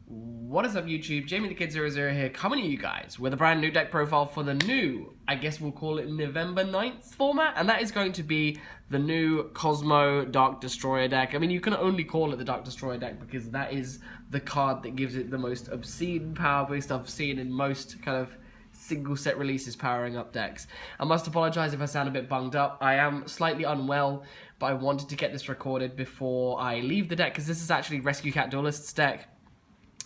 What is up, YouTube? Jamie the Kid 00 here, coming to you guys with a brand new deck profile for the new, I guess we'll call it November 9th format, and that is going to be the new Kozmo Dark Destroyer deck. I mean, you can only call it the Dark Destroyer deck because that is the card that gives it the most obscene power boost I've seen in most kind of single set releases powering up decks. I must apologize if I sound a bit bunged up. I am slightly unwell, but I wanted to get this recorded before I leave the deck because this is actually Rescue Cat Duelist's deck.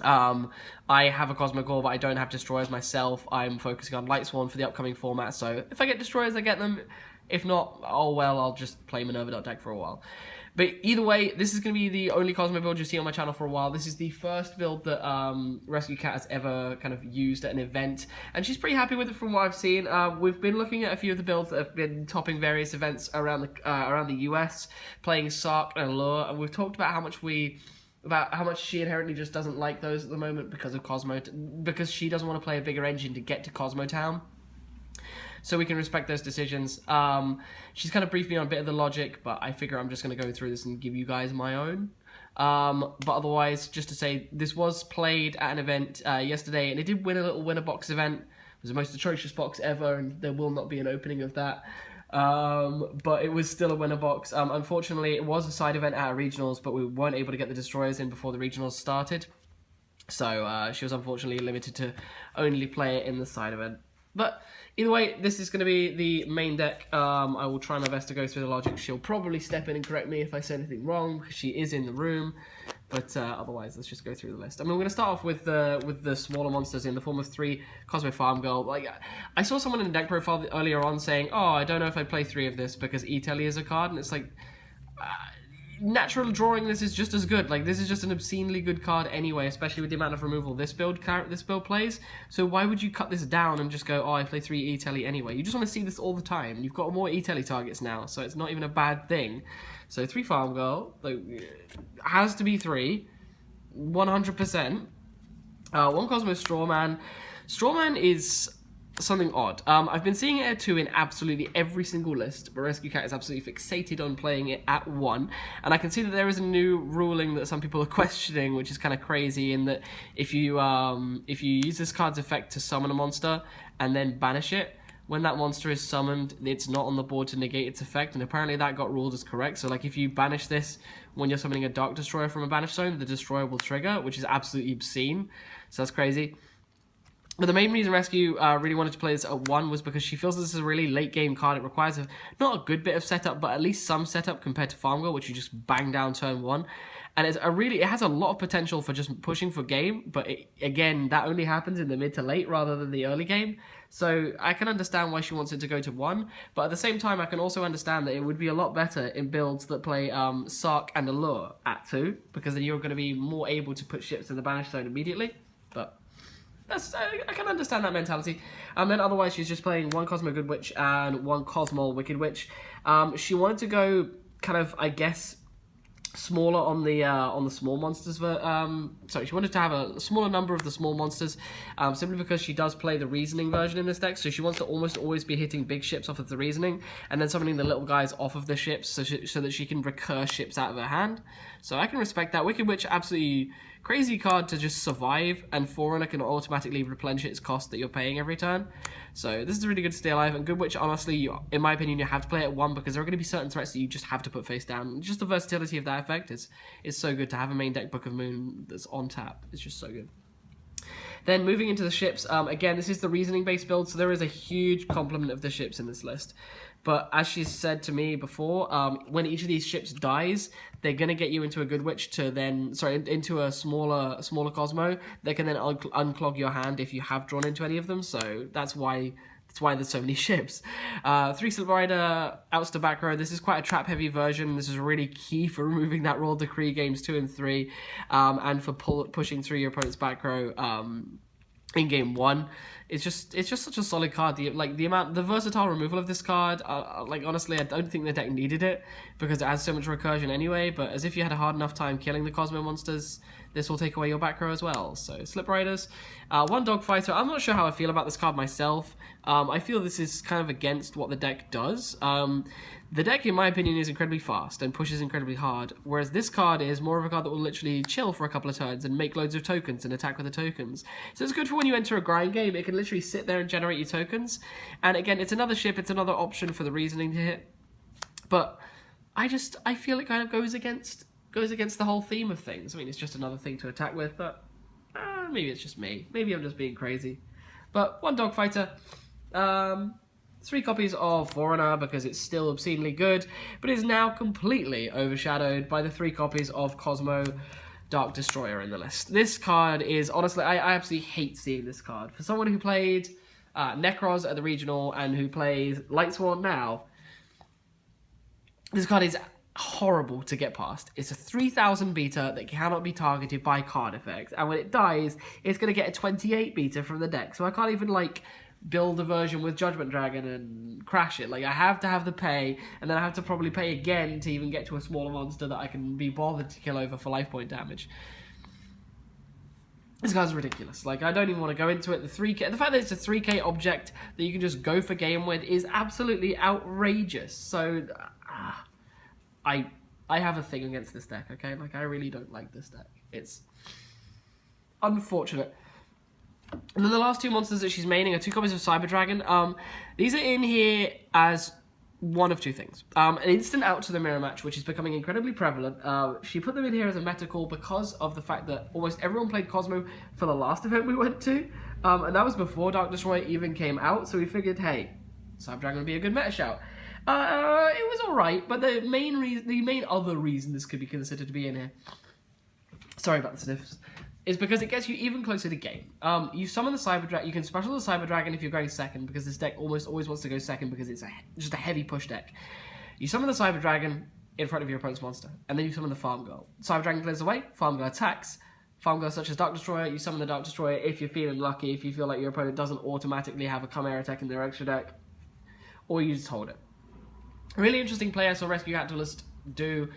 I have a Cosmo Core, but I don't have Destroyers myself. I'm focusing on Lightsworn for the upcoming format, so if I get Destroyers, I get them. If not, oh well, I'll just play Minerva deck for a while. But either way, this is going to be the only Cosmo build you see on my channel for a while. This is the first build that Rescue Cat has ever kind of used at an event, and she's pretty happy with it from what I've seen. We've been looking at a few of the builds that have been topping various events around the US, playing Sark and Allure, and we've talked about how much she inherently just doesn't like those at the moment because of Cosmo, because she doesn't want to play a bigger engine to get to Kozmotown. So we can respect those decisions. She's kind of briefed me on a bit of the logic, but I figure I'm just going to go through this and give you guys my own. But otherwise, just to say, this was played at an event yesterday, and it did win a little winner box event. It was the most atrocious box ever, and there will not be an opening of that. But it was still a winner box. Unfortunately, it was a side event at regionals, but we weren't able to get the Destroyers in before the regionals started. So she was unfortunately limited to only play it in the side event. But either way, this is going to be the main deck. I will try my best to go through the logic. She'll probably step in and correct me if I say anything wrong, because she is in the room. But otherwise, let's just go through the list. I mean, we're going to start off with the smaller monsters in the form of 3 Kozmo Farmgirl. Like, I saw someone in the deck profile earlier on saying, "Oh, I don't know if I play 3 of this because E-Telly is a card," and it's like, natural drawing this is just as good. Like, this is just an obscenely good card anyway, especially with the amount of removal this build plays. So why would you cut this down and just go, "Oh, I play 3 E-Telly anyway"? You just want to see this all the time. You've got more E-Telly targets now, so it's not even a bad thing. So 3 Farmgirl, like, has to be 3, 100%. 1 Kozmo Strawman. Strawman is something odd. I've been seeing it at 2 in absolutely every single list, but Rescue Cat is absolutely fixated on playing it at 1. And I can see that there is a new ruling that some people are questioning, which is kind of crazy, in that if you use this card's effect to summon a monster and then banish it, when that monster is summoned, it's not on the board to negate its effect, and apparently that got ruled as correct. So, like, if you banish this when you're summoning a Dark Destroyer from a banish zone, the Destroyer will trigger, which is absolutely obscene. So that's crazy. But the main reason Rescue really wanted to play this at 1 was because she feels this is a really late game card. It requires not a good bit of setup, but at least some setup compared to Farmgirl, which you just bang down turn 1. And it has a lot of potential for just pushing for game, but again, that only happens in the mid to late rather than the early game. So I can understand why she wants it to go to 1, but at the same time, I can also understand that it would be a lot better in builds that play Sark and Allure at 2, because then you're going to be more able to put ships in the banish zone immediately. But I can understand that mentality. And then otherwise, she's just playing 1 Kozmo Goodwitch and 1 Kozmoll Wickedwitch. She wanted to go kind of, I guess, smaller on the small monsters. Sorry, she wanted to have a smaller number of the small monsters, simply because she does play the reasoning version in this deck. So she wants to almost always be hitting big ships off of the reasoning, and then summoning the little guys off of the ships, so that she can recur ships out of her hand. So I can respect that. Wicked Witch, absolutely crazy card to just survive, and Forerunner can automatically replenish its cost that you're paying every turn. So this is a really good stay alive, and Goodwitch, honestly, in my opinion, you have to play at 1 because there are going to be certain threats that you just have to put face down. Just the versatility of that effect is so good. To have a main deck Book of Moon that's on tap, it's just so good. Then moving into the ships, again, this is the reasoning-based build, so there is a huge complement of the ships in this list. But as she said to me before, when each of these ships dies, they're going to get you into a Goodwitch to then, into a smaller Cosmo. They can then unclog your hand if you have drawn into any of them, so that's why there's so many ships. 3 Sliprider, outs to back row. This is quite a trap-heavy version. This is really key for removing that Royal Decree games 2 and 3, and for pushing through your opponent's back row in game 1. It's just such a solid card. The versatile removal of this card, like, honestly, I don't think the deck needed it because it has so much recursion anyway. But as if you had a hard enough time killing the Cosmo monsters, this will take away your back row as well. So Slipriders, one Dog Fighter. I'm not sure how I feel about this card myself. I feel this is kind of against what the deck does. The deck, in my opinion, is incredibly fast and pushes incredibly hard, whereas this card is more of a card that will literally chill for a couple of turns and make loads of tokens and attack with the tokens. So it's good for when you enter a grind game. It can literally sit there and generate your tokens. And again, it's another ship, it's another option for the reasoning to hit. But I feel it kind of goes against the whole theme of things. I mean, it's just another thing to attack with, but maybe it's just me. Maybe I'm just being crazy. But one Dog Fighter. 3 copies of Forerunner because it's still obscenely good, but is now completely overshadowed by the 3 copies of Kozmo Dark Destroyer in the list. This card is, honestly, I absolutely hate seeing this card. For someone who played Necros at the regional and who plays Lightsworn now, this card is horrible to get past. It's a 3000 beta that cannot be targeted by card effects, and when it dies, it's going to get a 28 beta from the deck, so I can't even, like, build a version with Judgment Dragon and crash it. Like, I have to have the pay, and then I have to probably pay again to even get to a smaller monster that I can be bothered to kill over for life point damage. This guy's ridiculous. Like, I don't even want to go into it. The fact that it's a 3k object that you can just go for game with is absolutely outrageous. So, I have a thing against this deck, okay? Like, I really don't like this deck. It's unfortunate. And then the last 2 monsters that she's maining are 2 copies of Cyber Dragon. These are in here as one of 2 things. An instant out to the mirror match, which is becoming incredibly prevalent. She put them in here as a meta call because of the fact that almost everyone played Cosmo for the last event we went to. And that was before Dark Destroyer even came out, so we figured, hey, Cyber Dragon would be a good meta shout. It was alright, but the main other reason this could be considered to be in here, sorry about the sniffs, is because it gets you even closer to game. You summon the Cyber Dragon. You can special the Cyber Dragon if you're going second, because this deck almost always wants to go second because it's just a heavy push deck. You summon the Cyber Dragon in front of your opponent's monster, and then you summon the Farmgirl. Cyber Dragon clears away, Farmgirl attacks. Farmgirl such as Dark Destroyer, you summon the Dark Destroyer if you're feeling lucky, if you feel like your opponent doesn't automatically have a Chimera attack in their extra deck, or you just hold it. A really interesting play I saw Rescue Cat Duelist do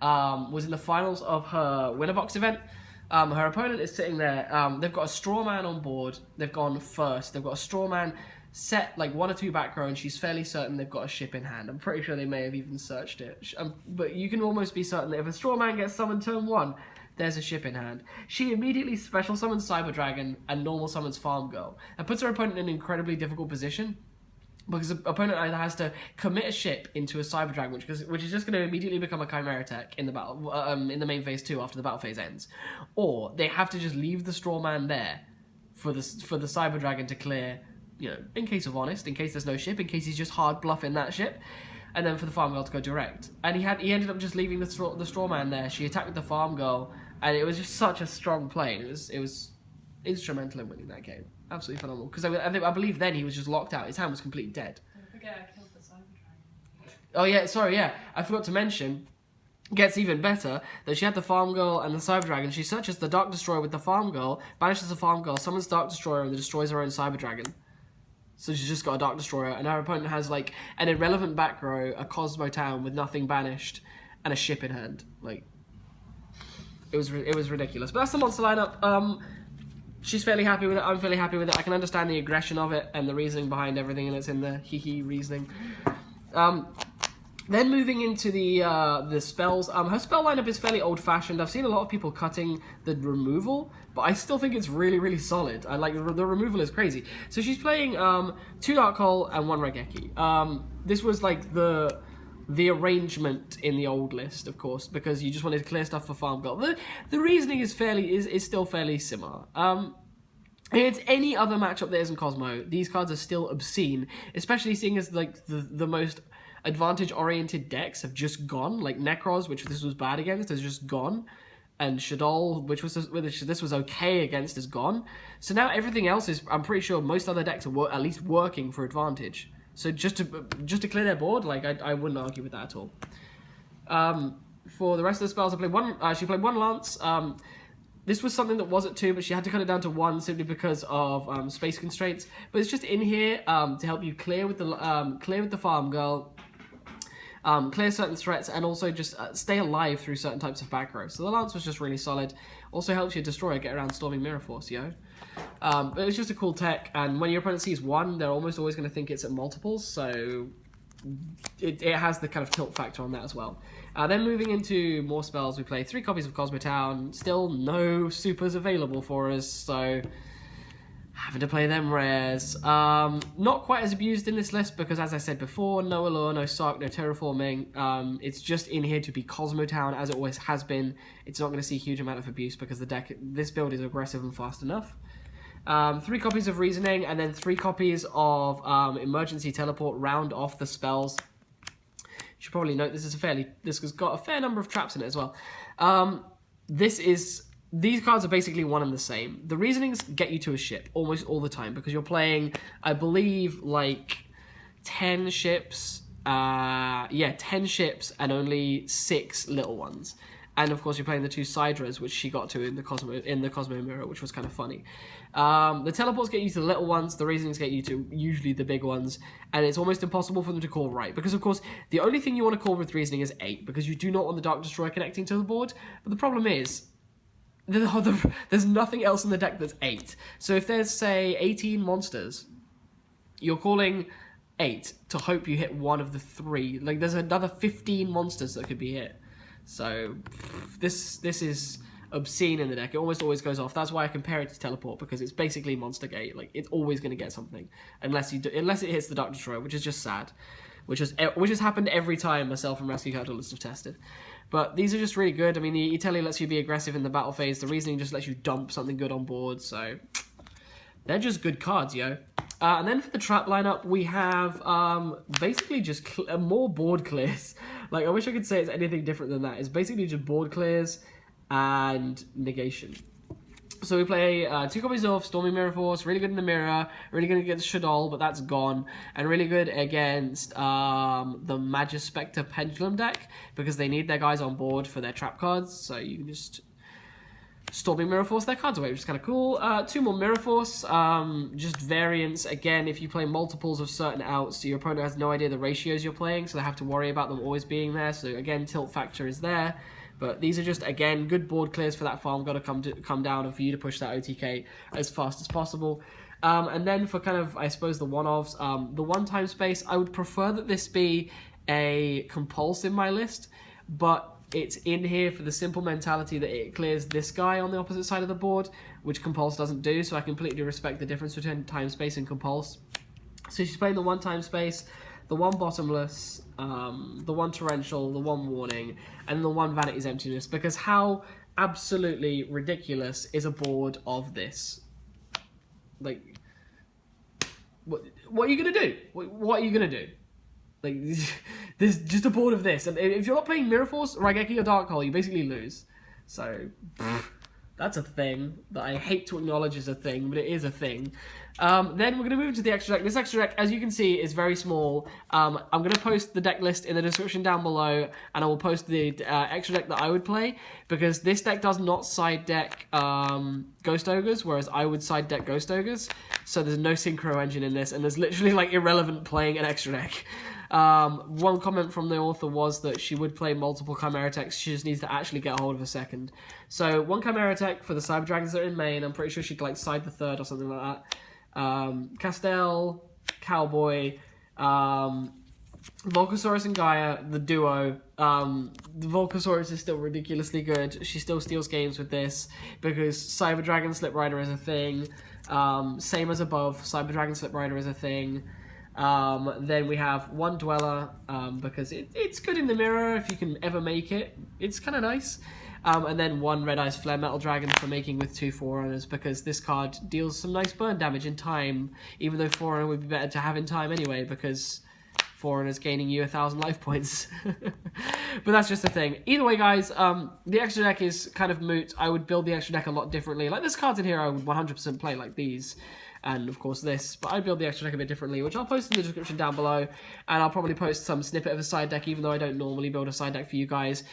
was in the finals of her Winner Box event. Her opponent is sitting there. They've got a Strawman on board. They've gone first. They've got a Strawman set like 1 or 2 back row, and she's fairly certain they've got a ship in hand. I'm pretty sure they may have even searched it. But you can almost be certain that if a Strawman gets summoned turn 1, there's a ship in hand. She immediately special summons Cyber Dragon and normal summons Farmgirl, and puts her opponent in an incredibly difficult position. Because the opponent either has to commit a ship into a Cyber Dragon, which is just going to immediately become a Chimera tech in the battle, in the main phase 2 after the battle phase ends, or they have to just leave the Strawman there for the Cyber Dragon to clear, you know, in case of Honest, in case there's no ship, in case he's just hard bluffing that ship, and then for the Farmgirl to go direct. And he ended up just leaving the Strawman there. She attacked with the Farmgirl, and it was just such a strong play. It was instrumental in winning that game. Absolutely phenomenal. Because I believe then he was just locked out. His hand was completely dead. Don't forget I killed the Cyber Dragon. Oh yeah, sorry, yeah. I forgot to mention, gets even better, that she had the Farmgirl and the Cyber Dragon. She searches the Dark Destroyer with the Farmgirl, banishes the Farmgirl, summons Dark Destroyer, and destroys her own Cyber Dragon. So she's just got a Dark Destroyer, and her opponent has like an irrelevant back row, a Cosmotown with nothing banished, and a ship in hand. Like, it was ridiculous. But that's the monster lineup. She's fairly happy with it. I'm fairly happy with it. I can understand the aggression of it and the reasoning behind everything, and it's in the hee-hee reasoning. Then moving into the spells. Her spell lineup is fairly old-fashioned. I've seen a lot of people cutting the removal, but I still think it's really, really solid. I like the removal is crazy. So she's playing 2 Dark Hole and 1 Raigeki. This was like the arrangement in the old list, of course, because you just wanted to clear stuff for Farmgirl. The reasoning is still fairly similar. Against any other matchup there isn't Cosmo, these cards are still obscene, especially seeing as like the most advantage-oriented decks have just gone. Like Necros, which this was bad against, has just gone, and Shaddoll, which this was okay against, is gone. So now everything else is, I'm pretty sure most other decks are at least working for advantage. So just to clear their board, like I wouldn't argue with that at all. For the rest of the spells, she played 1 Lance. This was something that was at 2, but she had to cut it down to 1 simply because of space constraints. But it's just in here to help you clear with the Farmgirl. clear certain threats, and also just stay alive through certain types of back row. So the lance was just really solid. Also helps your destroyer get around Storming Mirror Force, yo. But it's just a cool tech, and when your opponent sees one, they're almost always going to think it's at multiples, so it has the kind of tilt factor on that as well. Then moving into more spells, we play 3 copies of Kozmotown. Still no supers available for us, so having to play them rares. Not quite as abused in this list because, as I said before, no Allure, no Sock, no Terraforming. It's just in here to be Kozmotown, as it always has been. It's not going to see a huge amount of abuse because the deck, this build is aggressive and fast enough. 3 copies of Reasoning, and then 3 copies of Emergency Teleport round off the spells. You should probably note this has got a fair number of traps in it as well. These cards are basically one and the same. The Reasonings get you to a ship almost all the time because you're playing, I believe, like 10 ships. 10 ships and only 6 little ones. And of course, you're playing the 2 Sidras, which she got to in the Cosmo mirror, which was kind of funny. The teleports get you to the little ones, the Reasonings get you to usually the big ones, and it's almost impossible for them to call right. Because of course, the only thing you want to call with Reasoning is 8, because you do not want the Dark Destroyer connecting to the board. But the problem is, there's nothing else in the deck that's 8. So if there's, say, 18 monsters, you're calling 8 to hope you hit one of the 3. Like, there's another 15 monsters that could be hit. So this is obscene in the deck. It almost always goes off. That's why I compare it to Teleport, because it's basically Monster Gate. Like, it's always going to get something unless it hits the Dark Destroyer, which is just sad. Which has happened every time myself and Rescue Card Duelist have tested. But these are just really good. I mean, the Italy lets you be aggressive in the battle phase. The Reasoning just lets you dump something good on board. So they're just good cards, yo. And then for the trap lineup, we have basically just more board clears. Like, I wish I could say it's anything different than that. It's basically just board clears and negation. So we play 2 copies of Storming Mirror Force, really good in the mirror, really good against Shaddoll, but that's gone, and really good against the Magispector Pendulum deck, because they need their guys on board for their trap cards, so you can just Storming Mirror Force their cards away, which is kind of cool. 2 more Mirror Force, just variants. Again, if you play multiples of certain outs, your opponent has no idea the ratios you're playing, so they have to worry about them always being there, so again, tilt factor is there. But these are just, again, good board clears for that farm. Got to come down and for you to push that OTK as fast as possible. And then for kind of, I suppose, the one-offs, the one-time space, I would prefer that this be a compulse in my list, but it's in here for the simple mentality that it clears this guy on the opposite side of the board, which compulse doesn't do, so I completely respect the difference between time space and compulse. So she's playing the one-time space, the 1 Bottomless, the 1 Torrential, the 1 Warning, and the 1 Vanity's Emptiness, because how absolutely ridiculous is a board of this? Like, what are you going to do? What are you going to do? Like, there's just a board of this, and if you're not playing Mirror Force, Raigeki, or Dark Hole, you basically lose. So, that's a thing that I hate to acknowledge as a thing, but it is a thing. Then we're going to move into the extra deck. This extra deck, as you can see, is very small. I'm going to post the deck list in the description down below, and I will post the extra deck that I would play, because this deck does not side deck Ghost Ogres, whereas I would side deck Ghost Ogres. So there's no Synchro Engine in this, and there's literally like irrelevant playing an extra deck. One comment from the author was that she would play multiple Chimera Techs, she just needs to actually get a hold of a second. So 1 Chimera Tech for the Cyber Dragons that are in main. I'm pretty sure she'd like side the 3rd or something like that. Castell, Cowboy, Volcasaurus and Gaia, the duo. The Volcasaurus is still ridiculously good. She still steals games with this because Cyber Dragon Sliprider is a thing. Same as above, Cyber Dragon Sliprider is a thing. Then we have 1 Dweller, because it's good in the mirror if you can ever make it. It's kind of nice. And then 1 Red Eyes Flare Metal Dragon for making with 2 Forerunners, because this card deals some nice burn damage in time, even though Forerunner would be better to have in time anyway, because Forerunner's gaining you 1,000 life points. But that's just the thing. Either way, guys, the extra deck is kind of moot. I would build the extra deck a lot differently. Like, this cards in here I would 100% play like these. And, of course, this. But I build the extra deck a bit differently, which I'll post in the description down below. And I'll probably post some snippet of a side deck, even though I don't normally build a side deck for you guys.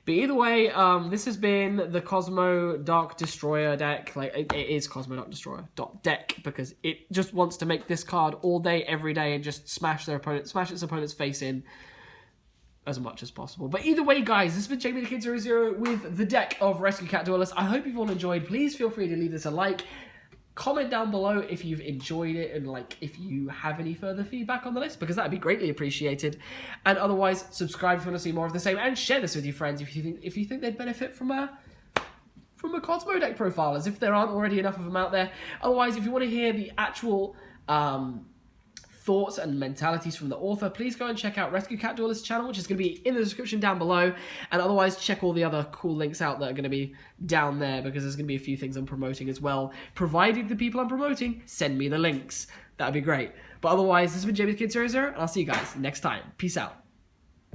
But either way, this has been the Kozmo Dark Destroyer deck. Like, it is Kozmo Dark Destroyer deck, because it just wants to make this card all day, every day, and just smash its opponent's face in. as much as possible. But either way, guys, this has been Jamie the Kid 00 with the deck of Rescue Cat Duelist. I hope you've all enjoyed. Please feel free to leave this a like. Comment down below if you've enjoyed it and like if you have any further feedback on the list, because that'd be greatly appreciated. And otherwise, subscribe if you want to see more of the same, and share this with your friends if you think they'd benefit from a Cosmo deck profile, as if there aren't already enough of them out there. Otherwise, if you want to hear the actual thoughts and mentalities from the author, please go and check out Rescue Cat Duelist's channel, which is going to be in the description down below. And otherwise, check all the other cool links out that are going to be down there, because there's going to be a few things I'm promoting as well. Provided the people I'm promoting send me the links. That'd be great. But otherwise, this has been Jamie the Kid 00, and I'll see you guys next time. Peace out.